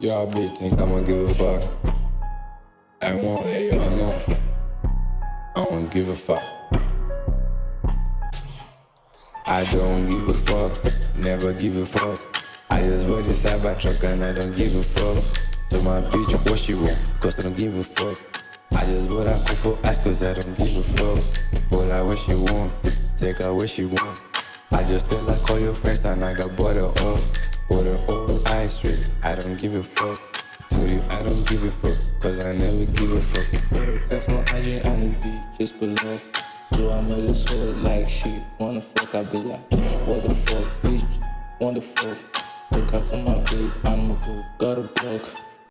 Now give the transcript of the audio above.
Y'all bitch think I'ma give a fuck. I won't let y'all know. I don't give a fuck. I don't give a fuck, never give a fuck. I just wear this cyber truck and I don't give a fuck. So my bitch what she want, cause I don't give a fuck. I just wear that couple ass cause I don't give a fuck. Pull her what she want, take her where she want. I just tell her call your friends and I got butter on. Butter on ice straight, I don't give a fuck. Sweetie, I don't give a fuck, cause I never give a fuck. Text my IG on the beat, just below. So I made it sort like shit. Wanna fuck, I be like, what the fuck, bitch? What the fuck? Took out to my crib, I'm a boo, got a block.